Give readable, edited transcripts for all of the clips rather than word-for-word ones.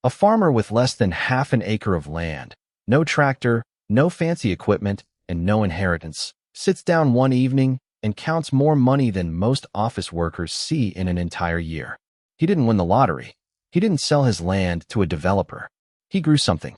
A farmer with less than half an acre of land, no tractor, no fancy equipment, and no inheritance, sits down one evening and counts more money than most office workers see in an entire year. He didn't win the lottery. He didn't sell his land to a developer. He grew something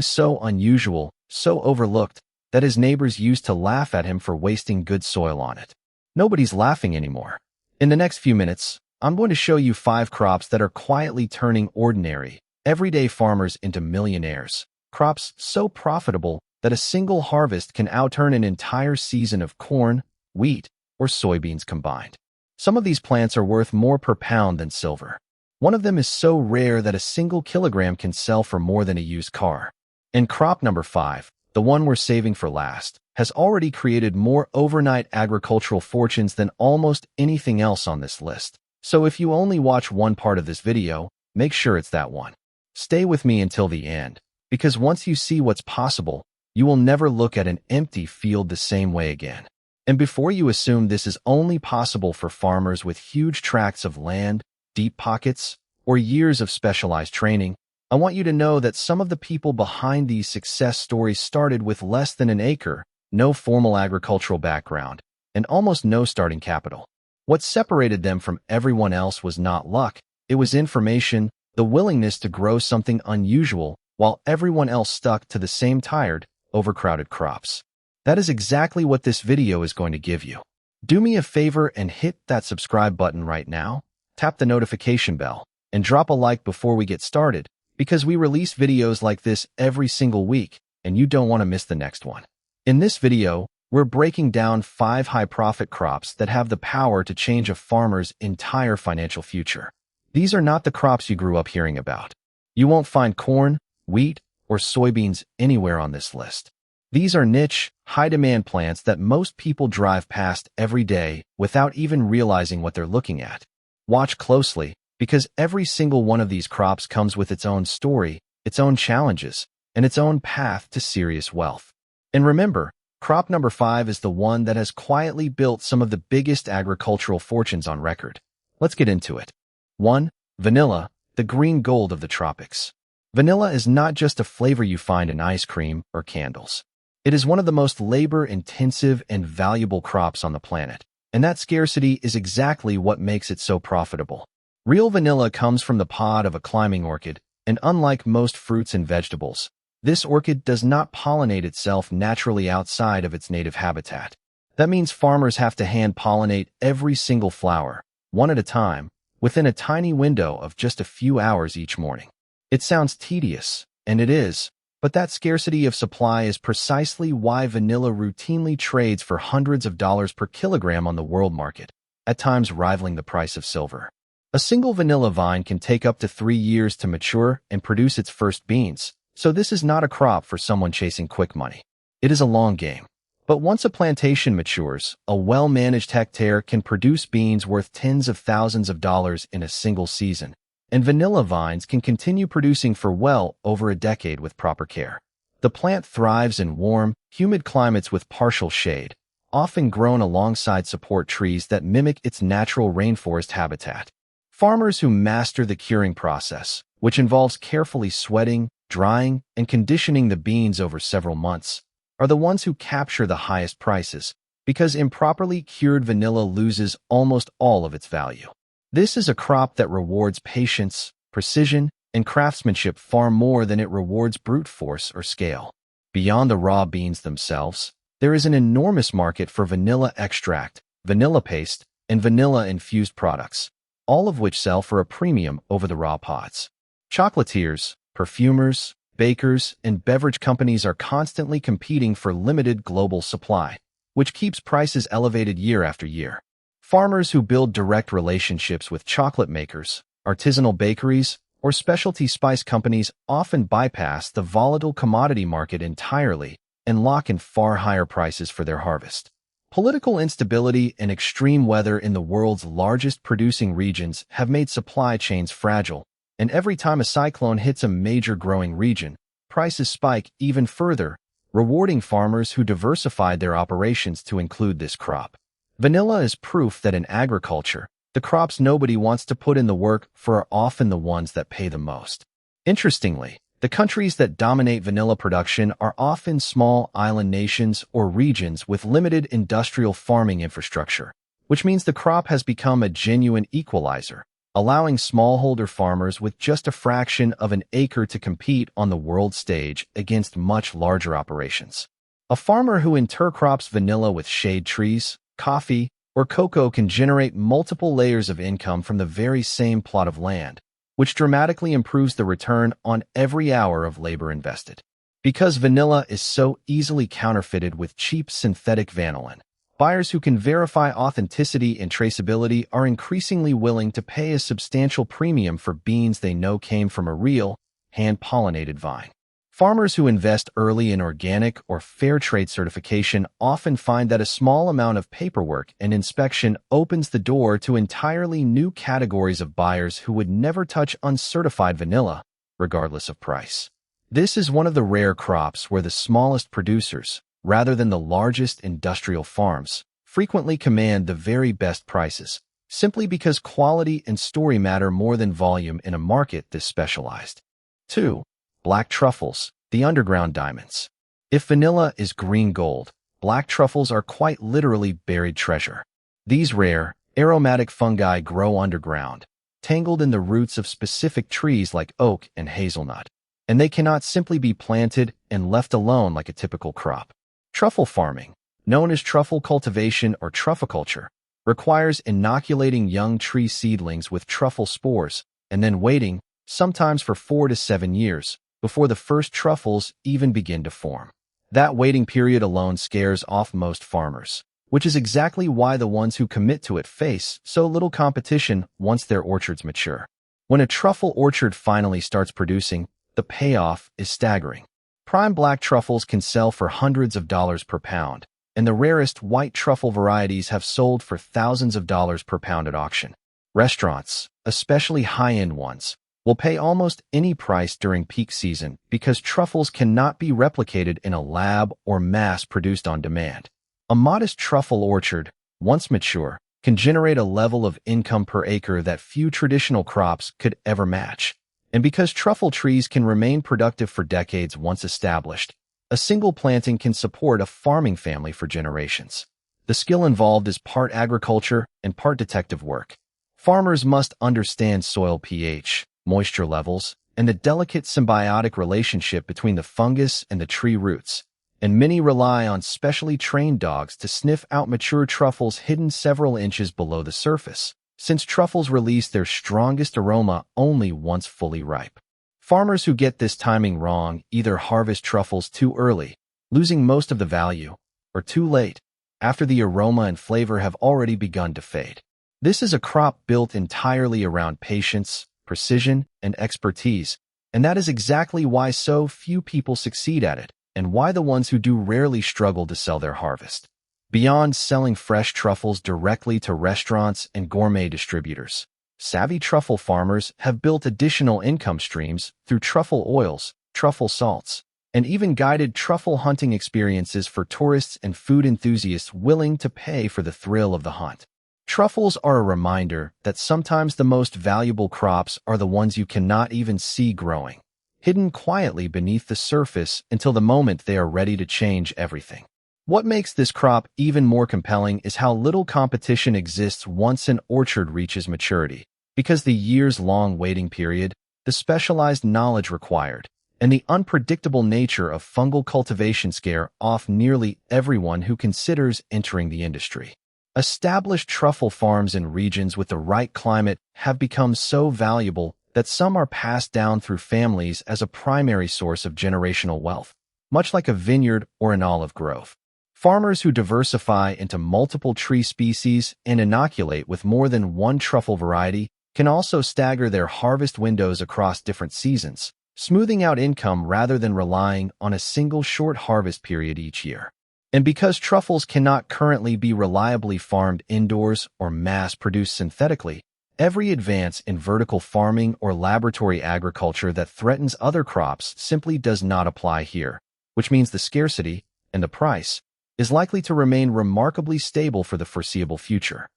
so unusual, so overlooked, that his neighbors used to laugh at him for wasting good soil on it. Nobody's laughing anymore. In the next few minutes, I'm going to show you 5 crops that are quietly turning ordinary, everyday farmers into millionaires. Crops so profitable that a single harvest can outturn an entire season of corn, wheat, or soybeans combined. Some of these plants are worth more per pound than silver. One of them is so rare that a single kilogram can sell for more than a used car. And crop number 5, the one we're saving for last, has already created more overnight agricultural fortunes than almost anything else on this list. So if you only watch one part of this video, make sure it's that one. Stay with me until the end, because once you see what's possible, you will never look at an empty field the same way again. And before you assume this is only possible for farmers with huge tracts of land, deep pockets, or years of specialized training, I want you to know that some of the people behind these success stories started with less than an acre, no formal agricultural background, and almost no starting capital. What separated them from everyone else was not luck, it was information, the willingness to grow something unusual while everyone else stuck to the same tired, overcrowded crops. That is exactly what this video is going to give you. Do me a favor and hit that subscribe button right now, tap the notification bell, and drop a like before we get started, because we release videos like this every single week, and you don't want to miss the next one. In this video, we're breaking down 5 high-profit crops that have the power to change a farmer's entire financial future. These are not the crops you grew up hearing about. You won't find corn, wheat, or soybeans anywhere on this list. These are niche, high-demand plants that most people drive past every day without even realizing what they're looking at. Watch closely, because every single one of these crops comes with its own story, its own challenges, and its own path to serious wealth. And remember, crop number 5 is the one that has quietly built some of the biggest agricultural fortunes on record. Let's get into it. 1. Vanilla, the green gold of the tropics. Vanilla is not just a flavor you find in ice cream or candles. It is one of the most labor-intensive and valuable crops on the planet, and that scarcity is exactly what makes it so profitable. Real vanilla comes from the pod of a climbing orchid, and unlike most fruits and vegetables, this orchid does not pollinate itself naturally outside of its native habitat. That means farmers have to hand-pollinate every single flower, one at a time, within a tiny window of just a few hours each morning. It sounds tedious, and it is, but that scarcity of supply is precisely why vanilla routinely trades for hundreds of dollars per kilogram on the world market, at times rivaling the price of silver. A single vanilla vine can take up to 3 years to mature and produce its first beans, so this is not a crop for someone chasing quick money. It is a long game. But once a plantation matures, a well-managed hectare can produce beans worth tens of thousands of dollars in a single season, and vanilla vines can continue producing for well over a decade with proper care. The plant thrives in warm, humid climates with partial shade, often grown alongside support trees that mimic its natural rainforest habitat. Farmers who master the curing process, which involves carefully sweating, drying, and conditioning the beans over several months, are the ones who capture the highest prices, because improperly cured vanilla loses almost all of its value. This is a crop that rewards patience, precision, and craftsmanship far more than it rewards brute force or scale. Beyond the raw beans themselves, there is an enormous market for vanilla extract, vanilla paste, and vanilla-infused products, all of which sell for a premium over the raw pods. Chocolatiers, perfumers, bakers, and beverage companies are constantly competing for limited global supply, which keeps prices elevated year after year. Farmers who build direct relationships with chocolate makers, artisanal bakeries, or specialty spice companies often bypass the volatile commodity market entirely and lock in far higher prices for their harvest. Political instability and extreme weather in the world's largest producing regions have made supply chains fragile, and every time a cyclone hits a major growing region, prices spike even further, rewarding farmers who diversified their operations to include this crop. Vanilla is proof that in agriculture, the crops nobody wants to put in the work for are often the ones that pay the most. Interestingly, the countries that dominate vanilla production are often small island nations or regions with limited industrial farming infrastructure, which means the crop has become a genuine equalizer, allowing smallholder farmers with just a fraction of an acre to compete on the world stage against much larger operations. A farmer who intercrops vanilla with shade trees, coffee, or cocoa can generate multiple layers of income from the very same plot of land, which dramatically improves the return on every hour of labor invested. Because vanilla is so easily counterfeited with cheap synthetic vanillin, buyers who can verify authenticity and traceability are increasingly willing to pay a substantial premium for beans they know came from a real, hand-pollinated vine. Farmers who invest early in organic or fair trade certification often find that a small amount of paperwork and inspection opens the door to entirely new categories of buyers who would never touch uncertified vanilla, regardless of price. This is one of the rare crops where the smallest producers, rather than the largest industrial farms, frequently command the very best prices, simply because quality and story matter more than volume in a market this specialized. 2. Black truffles, the underground diamonds. If vanilla is green gold, black truffles are quite literally buried treasure. These rare, aromatic fungi grow underground, tangled in the roots of specific trees like oak and hazelnut, and they cannot simply be planted and left alone like a typical crop. Truffle farming, known as truffle cultivation or trufficulture, requires inoculating young tree seedlings with truffle spores and then waiting, sometimes for 4 to 7 years, before the first truffles even begin to form. That waiting period alone scares off most farmers, which is exactly why the ones who commit to it face so little competition once their orchards mature. When a truffle orchard finally starts producing, the payoff is staggering. Prime black truffles can sell for hundreds of dollars per pound, and the rarest white truffle varieties have sold for thousands of dollars per pound at auction. Restaurants, especially high-end ones, will pay almost any price during peak season because truffles cannot be replicated in a lab or mass-produced on demand. A modest truffle orchard, once mature, can generate a level of income per acre that few traditional crops could ever match. And because truffle trees can remain productive for decades once established, a single planting can support a farming family for generations. The skill involved is part agriculture and part detective work. Farmers must understand soil pH, moisture levels, and the delicate symbiotic relationship between the fungus and the tree roots, and many rely on specially trained dogs to sniff out mature truffles hidden several inches below the surface, since truffles release their strongest aroma only once fully ripe. Farmers who get this timing wrong either harvest truffles too early, losing most of the value, or too late, after the aroma and flavor have already begun to fade. This is a crop built entirely around patience, precision, and expertise, and that is exactly why so few people succeed at it, and why the ones who do rarely struggle to sell their harvest. Beyond selling fresh truffles directly to restaurants and gourmet distributors, savvy truffle farmers have built additional income streams through truffle oils, truffle salts, and even guided truffle hunting experiences for tourists and food enthusiasts willing to pay for the thrill of the hunt. Truffles are a reminder that sometimes the most valuable crops are the ones you cannot even see growing, hidden quietly beneath the surface until the moment they are ready to change everything. What makes this crop even more compelling is how little competition exists once an orchard reaches maturity, because the years-long waiting period, the specialized knowledge required, and the unpredictable nature of fungal cultivation scare off nearly everyone who considers entering the industry. Established truffle farms in regions with the right climate have become so valuable that some are passed down through families as a primary source of generational wealth, much like a vineyard or an olive grove. Farmers who diversify into multiple tree species and inoculate with more than one truffle variety can also stagger their harvest windows across different seasons, smoothing out income rather than relying on a single short harvest period each year. And because truffles cannot currently be reliably farmed indoors or mass-produced synthetically, every advance in vertical farming or laboratory agriculture that threatens other crops simply does not apply here, which means the scarcity, and the price, is likely to remain remarkably stable for the foreseeable future.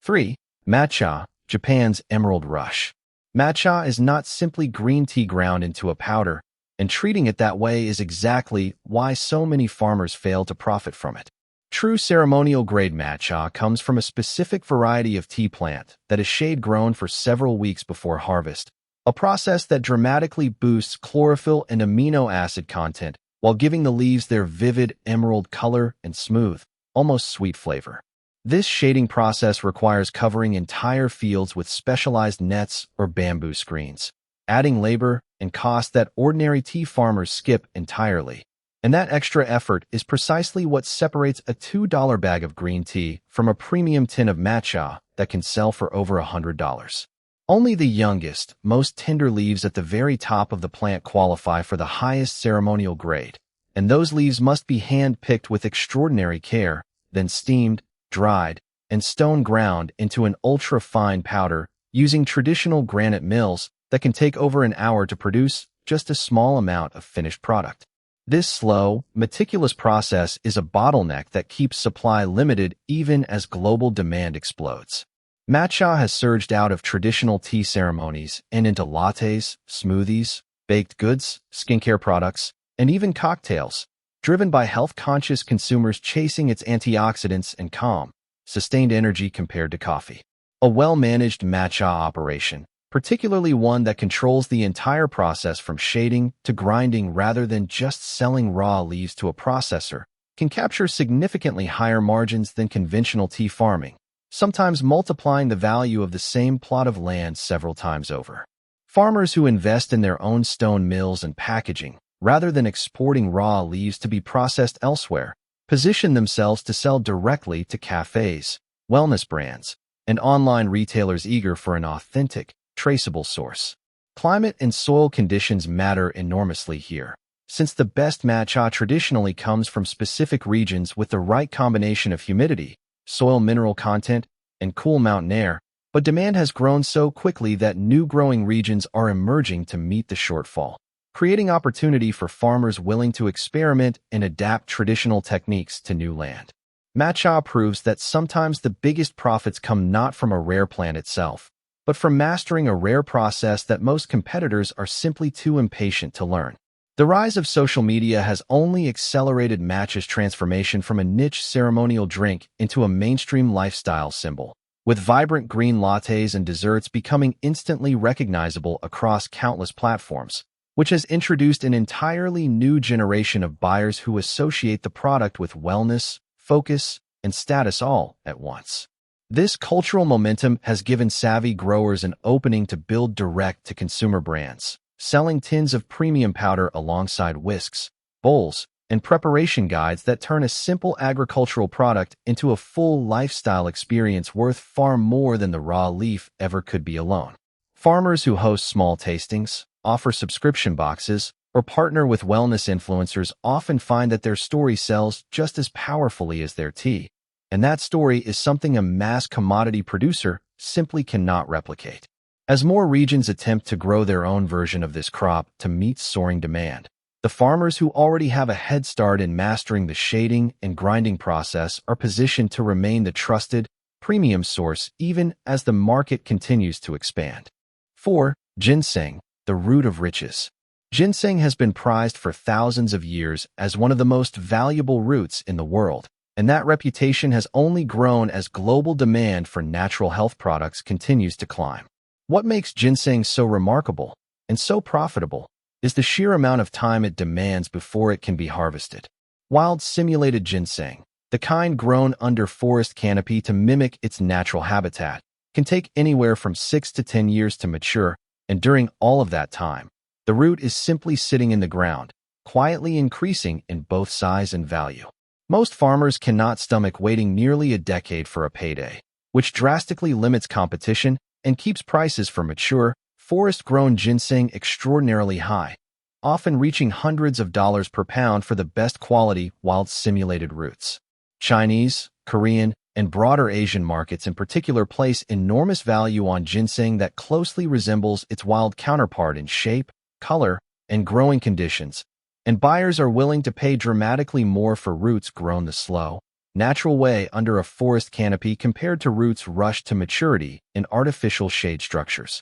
3. Matcha, Japan's Emerald Rush. Matcha is not simply green tea ground into a powder, and treating it that way is exactly why so many farmers fail to profit from it. True ceremonial-grade matcha comes from a specific variety of tea plant that is shade-grown for several weeks before harvest, a process that dramatically boosts chlorophyll and amino acid content while giving the leaves their vivid emerald color and smooth, almost sweet flavor. This shading process requires covering entire fields with specialized nets or bamboo screens, adding labor and cost that ordinary tea farmers skip entirely. And that extra effort is precisely what separates a $2 bag of green tea from a premium tin of matcha that can sell for over $100. Only the youngest, most tender leaves at the very top of the plant qualify for the highest ceremonial grade, and those leaves must be hand-picked with extraordinary care, then steamed, dried, and stone ground into an ultra-fine powder using traditional granite mills that can take over an hour to produce just a small amount of finished product. This slow, meticulous process is a bottleneck that keeps supply limited even as global demand explodes. Matcha has surged out of traditional tea ceremonies and into lattes, smoothies, baked goods, skincare products, and even cocktails, driven by health-conscious consumers chasing its antioxidants and calm, sustained energy compared to coffee. A well-managed matcha operation, particularly one that controls the entire process from shading to grinding rather than just selling raw leaves to a processor, can capture significantly higher margins than conventional tea farming, sometimes multiplying the value of the same plot of land several times over. Farmers who invest in their own stone mills and packaging, rather than exporting raw leaves to be processed elsewhere, position themselves to sell directly to cafes, wellness brands, and online retailers eager for an authentic, traceable source. Climate and soil conditions matter enormously here, since the best matcha traditionally comes from specific regions with the right combination of humidity, soil mineral content, and cool mountain air, but demand has grown so quickly that new growing regions are emerging to meet the shortfall, creating opportunity for farmers willing to experiment and adapt traditional techniques to new land. Matcha proves that sometimes the biggest profits come not from a rare plant itself, but from mastering a rare process that most competitors are simply too impatient to learn. The rise of social media has only accelerated matcha's transformation from a niche ceremonial drink into a mainstream lifestyle symbol, with vibrant green lattes and desserts becoming instantly recognizable across countless platforms, which has introduced an entirely new generation of buyers who associate the product with wellness, focus, and status all at once. This cultural momentum has given savvy growers an opening to build direct-to-consumer brands, selling tins of premium powder alongside whisks, bowls, and preparation guides that turn a simple agricultural product into a full lifestyle experience worth far more than the raw leaf ever could be alone. Farmers who host small tastings, offer subscription boxes, or partner with wellness influencers often find that their story sells just as powerfully as their tea. And that story is something a mass commodity producer simply cannot replicate. As more regions attempt to grow their own version of this crop to meet soaring demand, the farmers who already have a head start in mastering the shading and grinding process are positioned to remain the trusted, premium source even as the market continues to expand. 4. Ginseng, the root of riches. Ginseng has been prized for thousands of years as one of the most valuable roots in the world, and that reputation has only grown as global demand for natural health products continues to climb. What makes ginseng so remarkable and so profitable is the sheer amount of time it demands before it can be harvested. Wild simulated ginseng, the kind grown under forest canopy to mimic its natural habitat, can take anywhere from 6 to 10 years to mature, and during all of that time, the root is simply sitting in the ground, quietly increasing in both size and value. Most farmers cannot stomach waiting nearly a decade for a payday, which drastically limits competition and keeps prices for mature, forest-grown ginseng extraordinarily high, often reaching hundreds of dollars per pound for the best quality wild simulated roots. Chinese, Korean, and broader Asian markets in particular place enormous value on ginseng that closely resembles its wild counterpart in shape, color, and growing conditions, and buyers are willing to pay dramatically more for roots grown the slow, natural way under a forest canopy compared to roots rushed to maturity in artificial shade structures.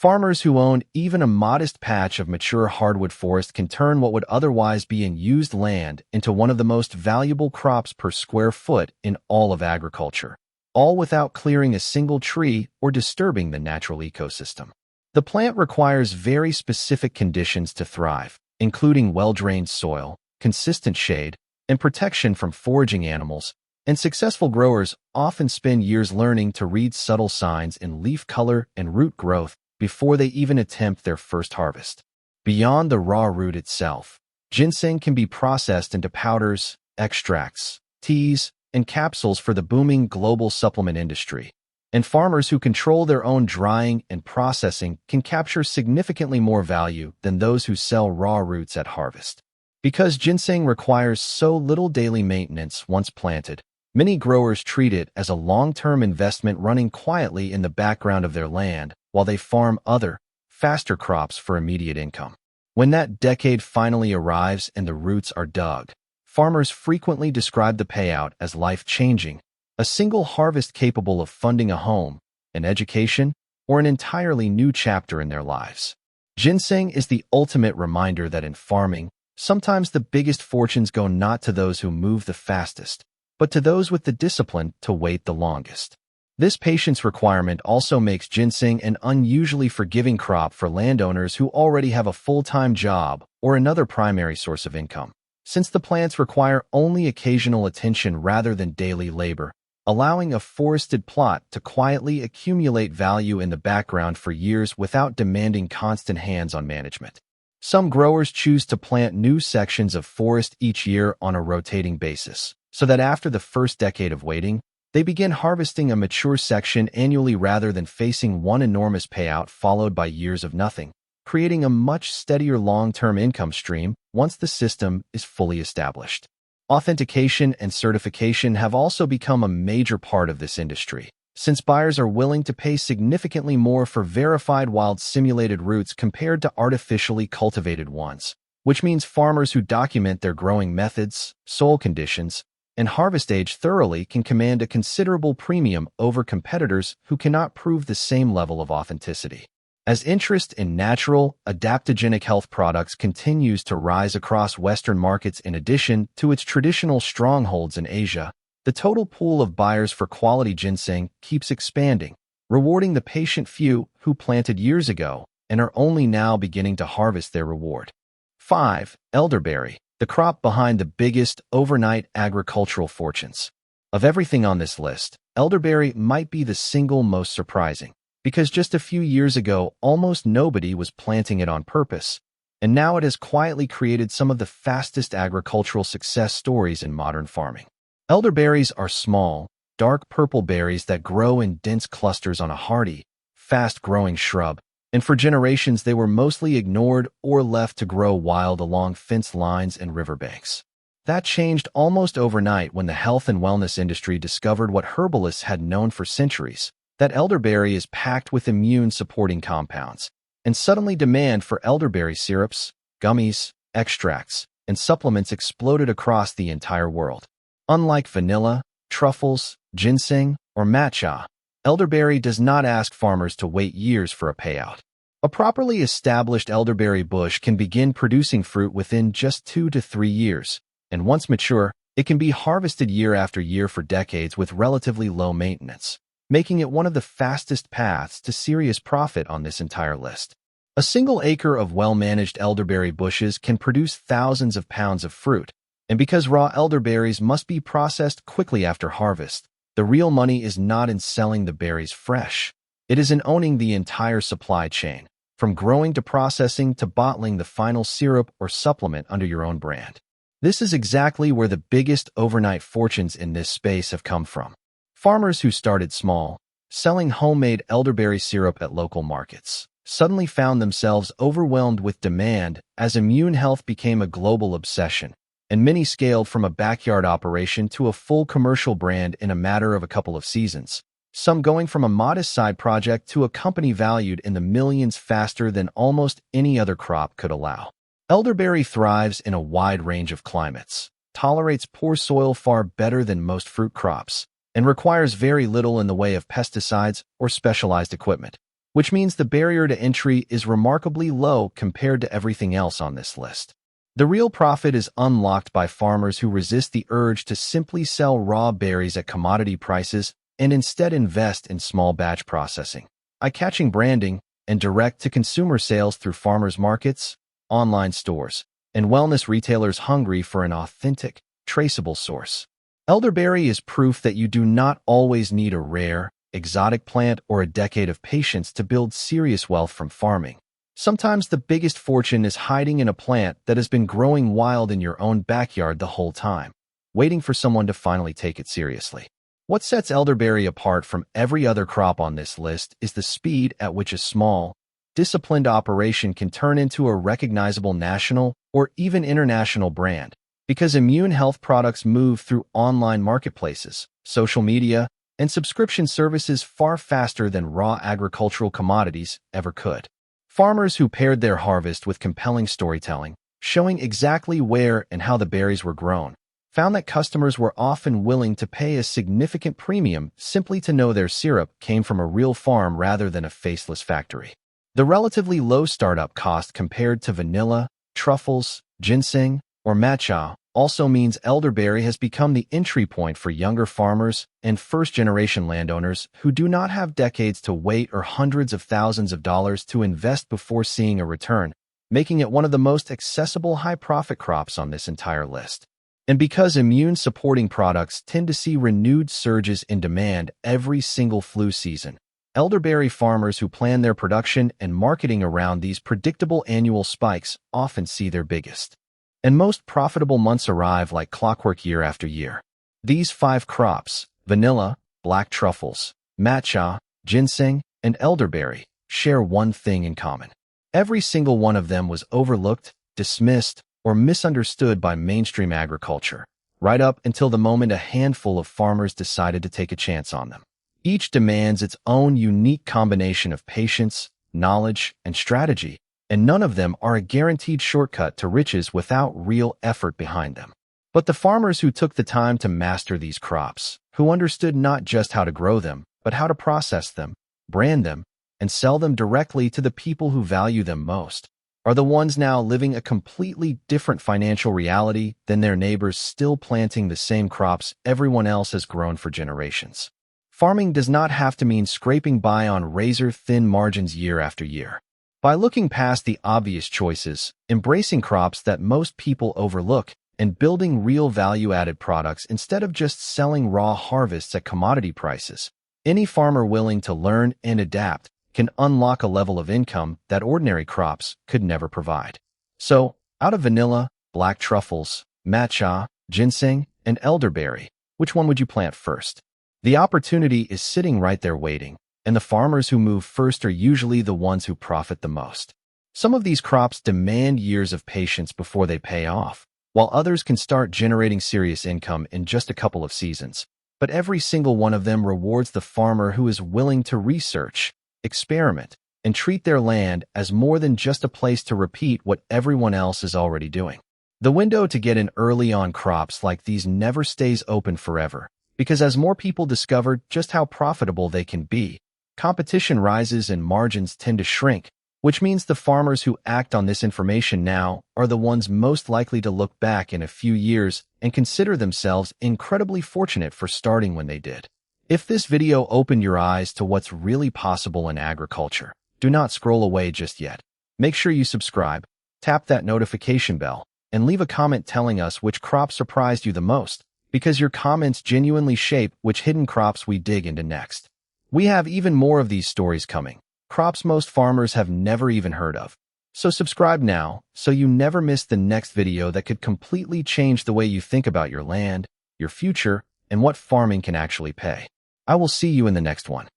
Farmers who own even a modest patch of mature hardwood forest can turn what would otherwise be unused land into one of the most valuable crops per square foot in all of agriculture, all without clearing a single tree or disturbing the natural ecosystem. The plant requires very specific conditions to thrive, including well-drained soil, consistent shade, and protection from foraging animals, and successful growers often spend years learning to read subtle signs in leaf color and root growth before they even attempt their first harvest. Beyond the raw root itself, ginseng can be processed into powders, extracts, teas, and capsules for the booming global supplement industry. And farmers who control their own drying and processing can capture significantly more value than those who sell raw roots at harvest. Because ginseng requires so little daily maintenance once planted, many growers treat it as a long-term investment running quietly in the background of their land while they farm other, faster crops for immediate income. When that decade finally arrives and the roots are dug, farmers frequently describe the payout as life-changing, a single harvest capable of funding a home, an education, or an entirely new chapter in their lives. Ginseng is the ultimate reminder that in farming, sometimes the biggest fortunes go not to those who move the fastest, but to those with the discipline to wait the longest. This patience requirement also makes ginseng an unusually forgiving crop for landowners who already have a full-time job or another primary source of income, since the plants require only occasional attention rather than daily labor, allowing a forested plot to quietly accumulate value in the background for years without demanding constant hands-on management. Some growers choose to plant new sections of forest each year on a rotating basis, so that after the first decade of waiting, they begin harvesting a mature section annually rather than facing one enormous payout followed by years of nothing, creating a much steadier long-term income stream once the system is fully established. Authentication and certification have also become a major part of this industry, since buyers are willing to pay significantly more for verified wild simulated roots compared to artificially cultivated ones, which means farmers who document their growing methods, soil conditions, and harvest age thoroughly can command a considerable premium over competitors who cannot prove the same level of authenticity. As interest in natural, adaptogenic health products continues to rise across Western markets in addition to its traditional strongholds in Asia, the total pool of buyers for quality ginseng keeps expanding, rewarding the patient few who planted years ago and are only now beginning to harvest their reward. 5. Elderberry, the crop behind the biggest overnight agricultural fortunes. Of everything on this list, elderberry might be the single most surprising, because just a few years ago, almost nobody was planting it on purpose, and now it has quietly created some of the fastest agricultural success stories in modern farming. Elderberries are small, dark purple berries that grow in dense clusters on a hardy, fast-growing shrub, and for generations they were mostly ignored or left to grow wild along fence lines and riverbanks. That changed almost overnight when the health and wellness industry discovered what herbalists had known for centuries, that elderberry is packed with immune-supporting compounds, and suddenly demand for elderberry syrups, gummies, extracts, and supplements exploded across the entire world. Unlike vanilla, truffles, ginseng, or matcha, elderberry does not ask farmers to wait years for a payout. A properly established elderberry bush can begin producing fruit within just 2 to 3 years, and once mature, it can be harvested year after year for decades with relatively low maintenance, making it one of the fastest paths to serious profit on this entire list. A single acre of well-managed elderberry bushes can produce thousands of pounds of fruit, and because raw elderberries must be processed quickly after harvest, the real money is not in selling the berries fresh. It is in owning the entire supply chain, from growing to processing to bottling the final syrup or supplement under your own brand. This is exactly where the biggest overnight fortunes in this space have come from. Farmers who started small, selling homemade elderberry syrup at local markets, suddenly found themselves overwhelmed with demand as immune health became a global obsession, and many scaled from a backyard operation to a full commercial brand in a matter of a couple of seasons, some going from a modest side project to a company valued in the millions faster than almost any other crop could allow. Elderberry thrives in a wide range of climates, tolerates poor soil far better than most fruit crops, and requires very little in the way of pesticides or specialized equipment. which means the barrier to entry is remarkably low compared to everything else on this list. The real profit is unlocked by farmers who resist the urge to simply sell raw berries at commodity prices and instead invest in small batch processing, eye-catching branding, and direct-to-consumer sales through farmers markets, online stores, and wellness retailers hungry for an authentic, traceable source. Elderberry is proof that you do not always need a rare, exotic plant or a decade of patience to build serious wealth from farming. Sometimes the biggest fortune is hiding in a plant that has been growing wild in your own backyard the whole time, waiting for someone to finally take it seriously. What sets elderberry apart from every other crop on this list is the speed at which a small, disciplined operation can turn into a recognizable national or even international brand, because immune health products move through online marketplaces, social media, and subscription services far faster than raw agricultural commodities ever could. Farmers who paired their harvest with compelling storytelling, showing exactly where and how the berries were grown, found that customers were often willing to pay a significant premium simply to know their syrup came from a real farm rather than a faceless factory. The relatively low startup cost compared to vanilla, truffles, ginseng, or matcha also means elderberry has become the entry point for younger farmers and first-generation landowners who do not have decades to wait or hundreds of thousands of dollars to invest before seeing a return, making it one of the most accessible high-profit crops on this entire list. And because immune-supporting products tend to see renewed surges in demand every single flu season, elderberry farmers who plan their production and marketing around these predictable annual spikes often see their biggest and most profitable months arrive like clockwork year after year. These 5 crops, vanilla, black truffles, matcha, ginseng, and elderberry, share one thing in common. Every single one of them was overlooked, dismissed, or misunderstood by mainstream agriculture, right up until the moment a handful of farmers decided to take a chance on them. Each demands its own unique combination of patience, knowledge, and strategy, and none of them are a guaranteed shortcut to riches without real effort behind them. But the farmers who took the time to master these crops, who understood not just how to grow them, but how to process them, brand them, and sell them directly to the people who value them most, are the ones now living a completely different financial reality than their neighbors still planting the same crops everyone else has grown for generations. Farming does not have to mean scraping by on razor-thin margins year after year. By looking past the obvious choices, embracing crops that most people overlook, and building real value-added products instead of just selling raw harvests at commodity prices, any farmer willing to learn and adapt can unlock a level of income that ordinary crops could never provide. So, out of vanilla, black truffles, matcha, ginseng, and elderberry, which one would you plant first? The opportunity is sitting right there waiting, and the farmers who move first are usually the ones who profit the most. Some of these crops demand years of patience before they pay off, while others can start generating serious income in just a couple of seasons. But every single one of them rewards the farmer who is willing to research, experiment, and treat their land as more than just a place to repeat what everyone else is already doing. The window to get in early on crops like these never stays open forever, because as more people discover just how profitable they can be, competition rises and margins tend to shrink, which means the farmers who act on this information now are the ones most likely to look back in a few years and consider themselves incredibly fortunate for starting when they did. If this video opened your eyes to what's really possible in agriculture, do not scroll away just yet. Make sure you subscribe, tap that notification bell, and leave a comment telling us which crop surprised you the most, because your comments genuinely shape which hidden crops we dig into next. We have even more of these stories coming, crops most farmers have never even heard of. So subscribe now, so you never miss the next video that could completely change the way you think about your land, your future, and what farming can actually pay. I will see you in the next one.